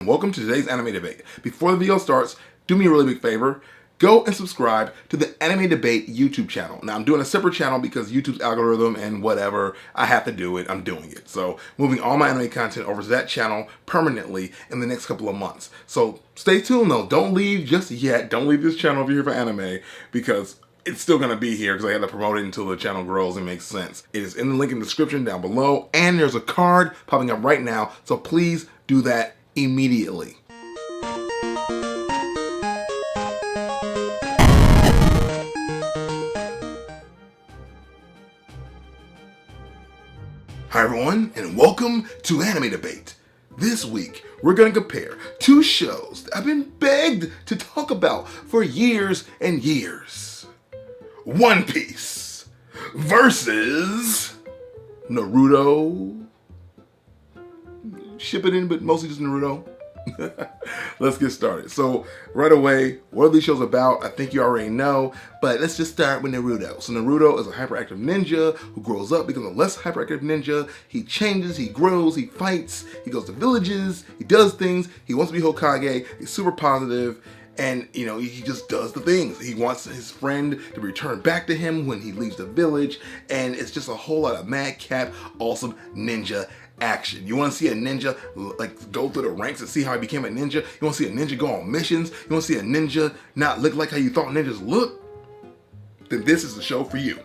Welcome to today's anime debate. Before the video starts, do me a really big favor. Go and subscribe to the Anime Debate YouTube channel. Now, I'm doing a separate channel because YouTube's algorithm and whatever, I have to do it, I'm doing it. So, moving all my anime content over to that channel permanently in the next couple of months. So, stay tuned though. Don't leave just yet. Don't leave this channel if you're here for anime because it's still going to be here because I had to promote it until the channel grows and makes sense. It is in the link in the description down below, and there's a card popping up right now, so please do that immediately. Hi everyone, and welcome to Anime Debate. This week, we're going to compare two shows that I've been begged to talk about for years and years. One Piece versus Naruto. Ship it in, but mostly just Naruto. Let's get started. So right away, what are these shows about? I think you already know, but let's just start with Naruto. So Naruto is a hyperactive ninja who grows up, becomes a less hyperactive ninja. He changes, he grows, he fights, he goes to villages, he does things, he wants to be Hokage, he's super positive, and you know, he just does the things. He wants his friend to return back to him when he leaves the village, and it's just a whole lot of madcap, awesome ninja action. You want to see a ninja like go through the ranks and see how he became a ninja? You want to see a ninja go on missions? You want to see a ninja not look like how you thought ninjas look? Then this is the show for you.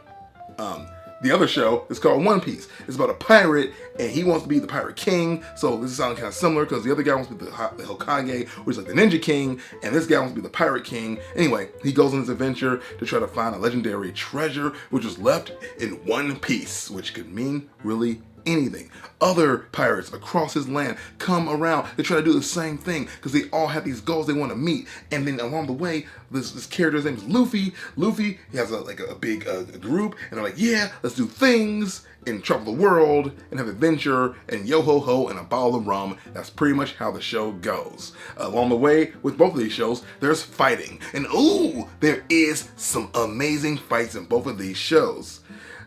The other show is called One Piece. It's about a pirate, and he wants to be the pirate king. So this sounds kind of similar because the other guy wants to be the Hokage, which is like the ninja king, and this guy wants to be the pirate king. Anyway, he goes on this adventure to try to find a legendary treasure, which was left in One Piece, which could mean really anything. Other pirates across his land come around to try to do the same thing because they all have these goals they want to meet. And then along the way, this character's name is Luffy. Luffy, he has a big group, and they're like, yeah, let's do things and travel the world and have adventure and yo ho ho and a bottle of rum. That's pretty much how the show goes. Along the way, with both of these shows, there's fighting. And ooh, there is some amazing fights in both of these shows.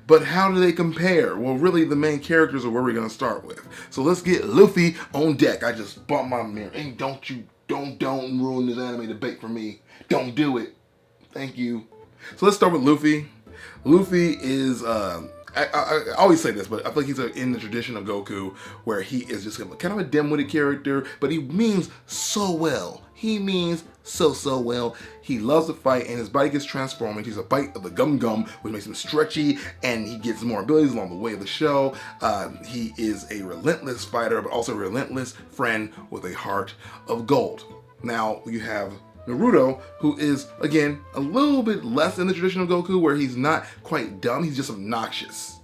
But how do they compare? Well, really, the main characters are where we're going to start with. So let's get Luffy on deck. I just bumped my mirror. And don't ruin this anime debate for me. Don't do it. Thank you. So let's start with Luffy. Luffy is, I always say this, but I feel like he's in the tradition of Goku, where he is just kind of a dim-witted character, but he means so well. He means so well. He loves to fight, and his body gets transformed. He's a bite of the gum gum, which makes him stretchy, and he gets more abilities along the way of the show. He is a relentless fighter, but also a relentless friend with a heart of gold. Now, you have Naruto, who is, again, a little bit less in the tradition of Goku, where he's not quite dumb, he's just obnoxious.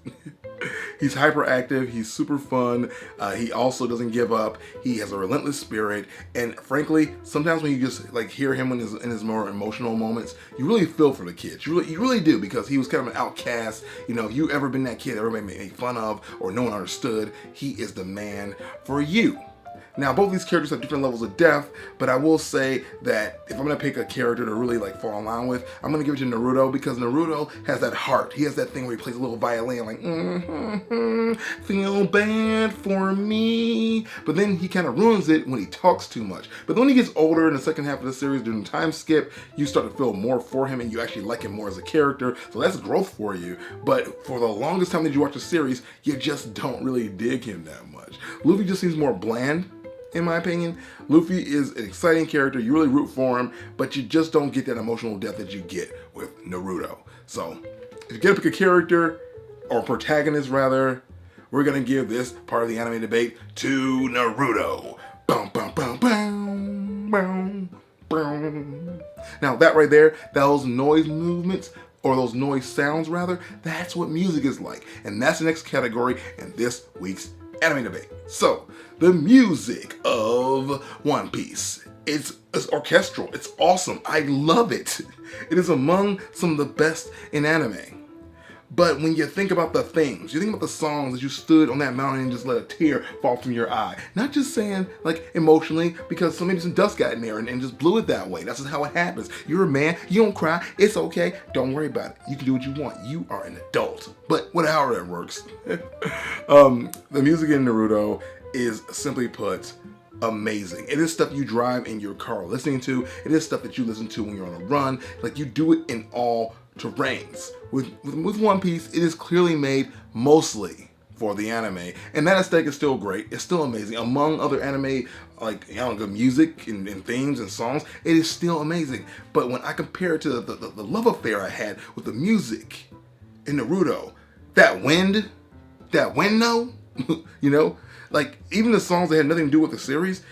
He's hyperactive, he's super fun, he also doesn't give up, he has a relentless spirit, and frankly, sometimes when you just like hear him in his more emotional moments, you really feel for the kid. You really do, because he was kind of an outcast. You know, if you ever been that kid that everybody made fun of or no one understood, he is the man for you. Now, both these characters have different levels of depth, but I will say that if I'm going to pick a character to really like fall in line with, I'm going to give it to Naruto, because Naruto has that heart. He has that thing where he plays a little violin like, feel bad for me. But then he kind of ruins it when he talks too much. But then when he gets older in the second half of the series during the time skip, you start to feel more for him and you actually like him more as a character. So that's growth for you. But for the longest time that you watch the series, you just don't really dig him that much. Luffy just seems more bland. In my opinion, Luffy is an exciting character. You really root for him, but you just don't get that emotional depth that you get with Naruto. So, if you're gonna pick a character, or protagonist rather, we're gonna give this part of the anime debate to Naruto. Bum, bum, bum, bum, bum, bum. Now that right there, those noise movements, or those noise sounds rather, that's what music is like. And that's the next category in this week's anime debate. So, the music of One Piece. It's orchestral. It's awesome. I love it. It is among some of the best in anime. But when you think about the things, you think about the songs that you stood on that mountain and just let a tear fall from your eye. Not just saying like emotionally, because maybe some dust got in there and just blew it that way. That's just how it happens. You're a man, you don't cry, it's okay, don't worry about it. You can do what you want. You are an adult. But however that works. The music in Naruto is, simply put, amazing. It is stuff you drive in your car listening to. It is stuff that you listen to when you're on a run. Like, you do it in all terrains. With One Piece, it is clearly made mostly for the anime, and that aesthetic is still great. It's still amazing. Among other anime, like, good music and themes and songs, it is still amazing. But when I compare it to the love affair I had with the music in Naruto, that wind no, like, even the songs that had nothing to do with the series,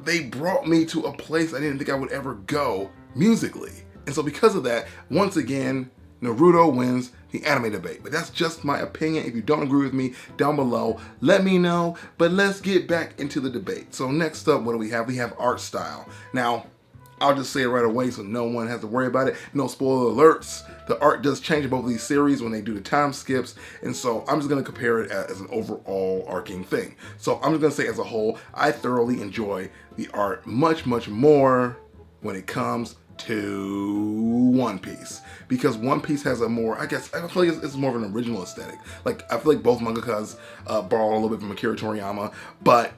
they brought me to a place I didn't think I would ever go musically. And so because of that, once again, Naruto wins the anime debate. But that's just my opinion. If you don't agree with me, down below, let me know. But let's get back into the debate. So next up, what do we have? We have art style. Now, I'll just say it right away so no one has to worry about it. No spoiler alerts. The art does change in both of these series when they do the time skips. And so I'm just going to compare it as an overall arcing thing. So I'm just going to say as a whole, I thoroughly enjoy the art much, much more when it comes to One Piece, because One Piece has a more, I feel like it's more of an original aesthetic. Like, I feel like both mangakas borrow a little bit from Akira Toriyama, but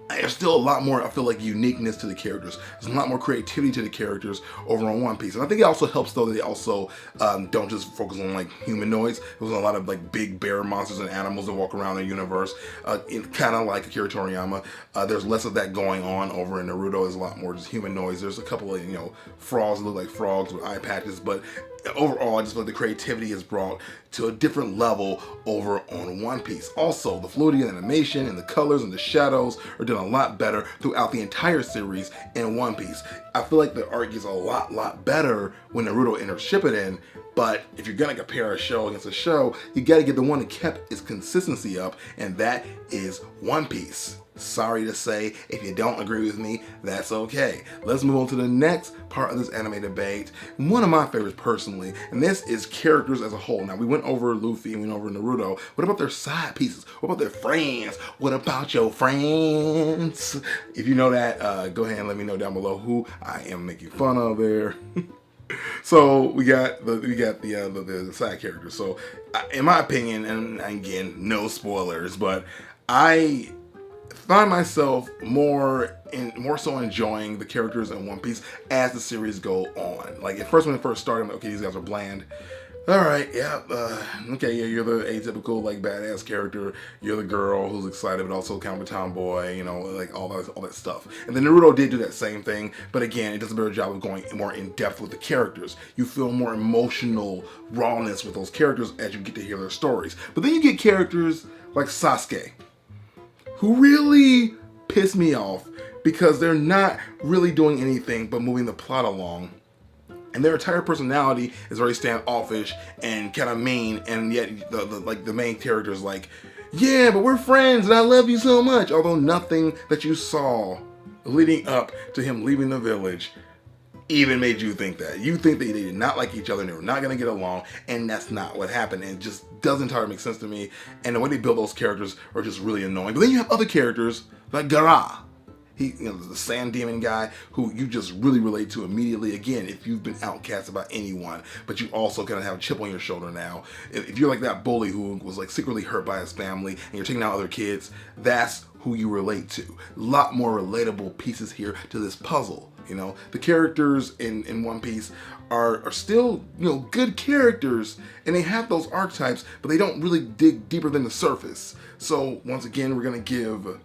there's still a lot more, I feel like, uniqueness to the characters. There's a lot more creativity to the characters over on One Piece. And I think it also helps, though, that they also don't just focus on, like, humanoids. There's a lot of, like, big bear monsters and animals that walk around the universe, kind of like Akira Toriyama. There's less of that going on over in Naruto. There's a lot more just humanoids. There's a couple of, frogs that look like frogs with eye patches, but overall, I just feel like the creativity is brought to a different level over on One Piece. Also, the fluidity and animation and the colors and the shadows are done a lot better throughout the entire series in One Piece. I feel like the art gets a lot better when Naruto enters Shippuden, but if you're gonna compare a show against a show, you gotta get the one that kept its consistency up, and that is One Piece. Sorry to say, if you don't agree with me, that's okay. Let's move on to the next part of this anime debate. One of my favorites personally, and this is characters as a whole. Now, we went over Luffy and we went over Naruto. What about their side pieces? What about their friends? What about your friends? If you know that, go ahead and let me know down below who I am making fun of there. So we got the side characters. So in my opinion, and again, no spoilers, but I find myself more so enjoying the characters in One Piece as the series go on. Like, at first, when it first started, I'm like, okay, these guys are bland. All right, yeah, okay, yeah, you're the atypical, like, badass character. You're the girl who's excited, but also kind of a tomboy, like all that stuff. And then Naruto did do that same thing, but again, it does a better job of going more in depth with the characters. You feel more emotional rawness with those characters as you get to hear their stories. But then you get characters like Sasuke, who really piss me off because they're not really doing anything but moving the plot along. And their entire personality is very standoffish and kind of mean, and yet the main character is like, yeah, but we're friends and I love you so much. Although nothing that you saw leading up to him leaving the village even made you think that. You think that they did not like each other and they were not going to get along, and that's not what happened. And it just doesn't entirely make sense to me. And the way they build those characters are just really annoying. But then you have other characters like Gaara. He, the sand demon guy who you just really relate to immediately. Again, if you've been outcast by anyone, but you also kind of have a chip on your shoulder now. If you're like that bully who was like secretly hurt by his family and you're taking out other kids, that's who you relate to. A lot more relatable pieces here to this puzzle. The characters in One Piece are still, good characters, and they have those archetypes, but they don't really dig deeper than the surface. So once again, we're gonna give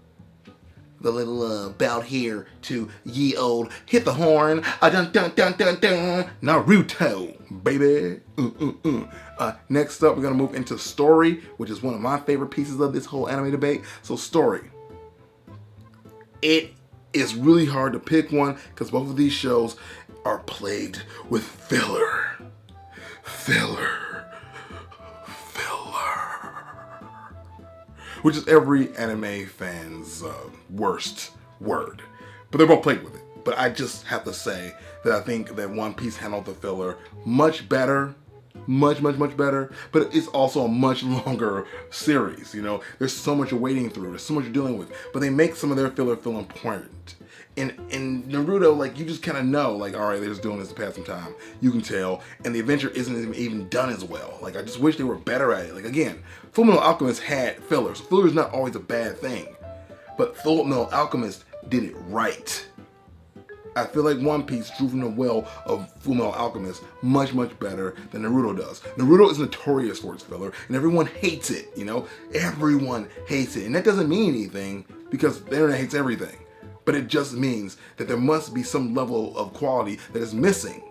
the little bout here to ye old hit the horn, dun dun dun dun dun, Naruto, baby. Next up, we're gonna move into story, which is one of my favorite pieces of this whole anime debate. So story, it is really hard to pick one because both of these shows are plagued with filler. Which is every anime fan's worst word. But they're both plagued with it. But I just have to say that I think that One Piece handled the filler much better. Much better. But it's also a much longer series, There's so much you're wading through. There's so much you're dealing with. But they make some of their filler feel important. In Naruto, like, you just kind of know, like, all right, they're just doing this to pass some time. You can tell. And the adventure isn't even done as well. Like, I just wish they were better at it. Like, again, Fullmetal Alchemist had filler. So filler is not always a bad thing. but Full Metal Alchemist did it right. I feel like One Piece drew from the well of Full Metal Alchemist much better than Naruto does. Naruto is notorious for its filler, and everyone hates it, you know? Everyone hates it, and that doesn't mean anything because the internet hates everything. But it just means that there must be some level of quality that is missing.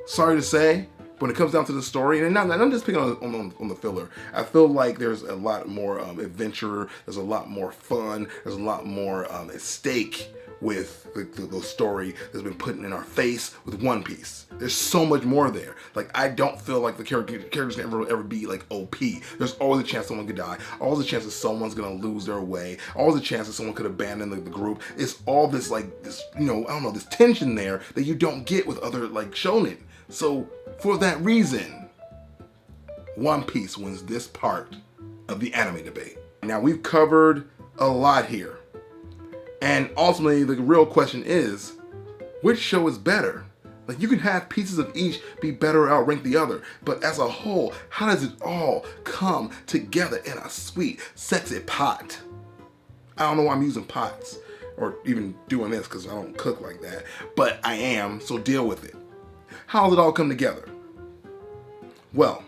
Sorry to say, when it comes down to the story, and I'm just picking on the filler, I feel like there's a lot more adventure, there's a lot more fun, there's a lot more at stake with the story that's been put in our face with One Piece. There's so much more there. Like, I don't feel like the characters can ever be like OP. There's always a chance someone could die, always a chance that someone's gonna lose their way, always a chance that someone could abandon the group. It's all this like this, you know, I don't know, this tension there that you don't get with other like shonen. So for that reason, One Piece wins this part of the anime debate. Now, we've covered a lot here. And ultimately, the real question is, which show is better? Like, you can have pieces of each be better or outrank the other, but as a whole, how does it all come together in a sweet, sexy pot? I don't know why I'm using pots or even doing this because I don't cook like that, but I am, so deal with it. How does it all come together? Well,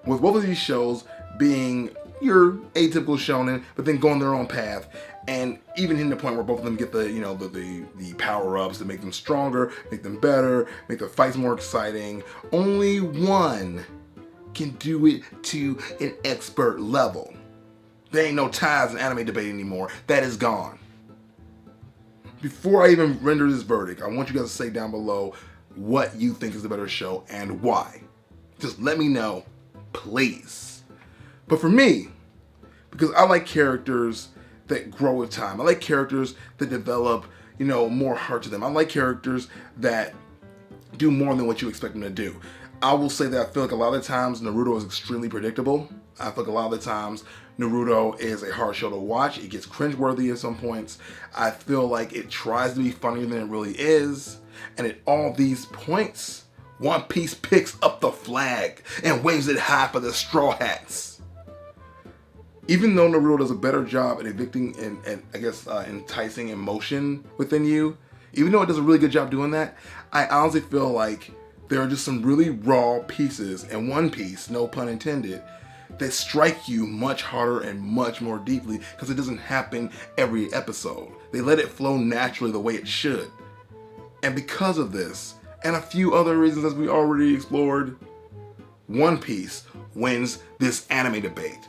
with both of these shows being your atypical shonen, but then going their own path, and even hitting the point where both of them get the, you know, the power-ups to make them stronger, make them better, make the fights more exciting. Only one can do it to an expert level. There ain't no ties in anime debate anymore. That is gone. Before I even render this verdict, I want you guys to say down below what you think is the better show and why. Just let me know, please. But for me, because I like characters that grow with time. I like characters that develop, you know, more heart to them. I like characters that do more than what you expect them to do. I will say that I feel like a lot of the times Naruto is extremely predictable. I feel like a lot of the times Naruto is a hard show to watch. It gets cringeworthy at some points. I feel like it tries to be funnier than it really is. And at all these points, One Piece picks up the flag and waves it high for the Straw Hats. Even though Naruto does a better job at evicting and I guess enticing emotion within you, even though it does a really good job doing that, I honestly feel like there are just some really raw pieces in One Piece, no pun intended, that strike you much harder and much more deeply because it doesn't happen every episode. They let it flow naturally the way it should. And because of this, and a few other reasons as we already explored, One Piece wins this anime debate.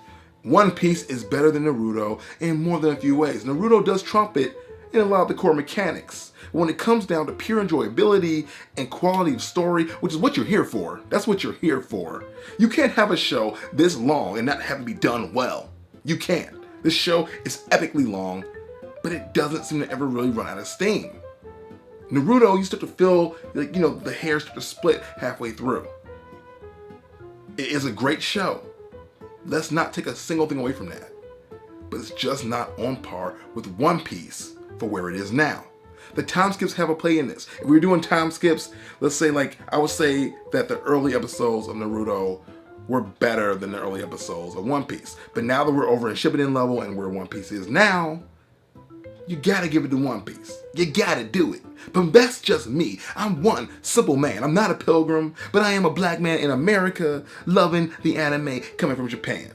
One Piece is better than Naruto in more than a few ways. Naruto does trump it in a lot of the core mechanics. When it comes down to pure enjoyability and quality of story, which is what you're here for. That's what you're here for. You can't have a show this long and not have it be done well. You can't. This show is epically long, but it doesn't seem to ever really run out of steam. Naruto, you start to feel like, you know, the hair start to split halfway through. It is a great show. Let's not take a single thing away from that. But it's just not on par with One Piece for where it is now. The time skips have a play in this. If we were doing time skips, let's say, like, I would say that the early episodes of Naruto were better than the early episodes of One Piece. But now that we're over in Shippuden level and where One Piece is now, you gotta give it to One Piece. You gotta do it. But that's just me. I'm one simple man. I'm not a pilgrim, but I am a black man in America loving the anime coming from Japan.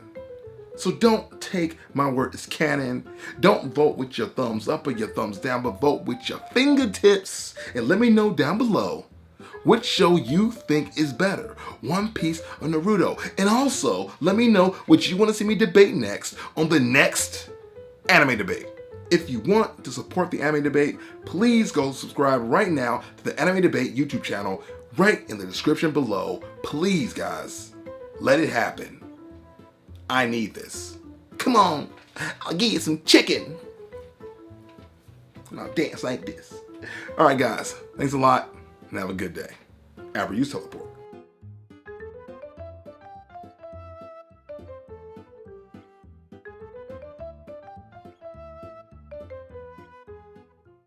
So don't take my word as canon. Don't vote with your thumbs up or your thumbs down, but vote with your fingertips. And let me know down below which show you think is better, One Piece or Naruto. And also, let me know what you want to see me debate next on the next anime debate. If you want to support the anime debate, please go subscribe right now to the Anime Debate YouTube channel right in the description below. Please, guys, let it happen. I need this. Come on, I'll give you some chicken. And I'll dance like this. All right, guys, thanks a lot and have a good day. Use teleport.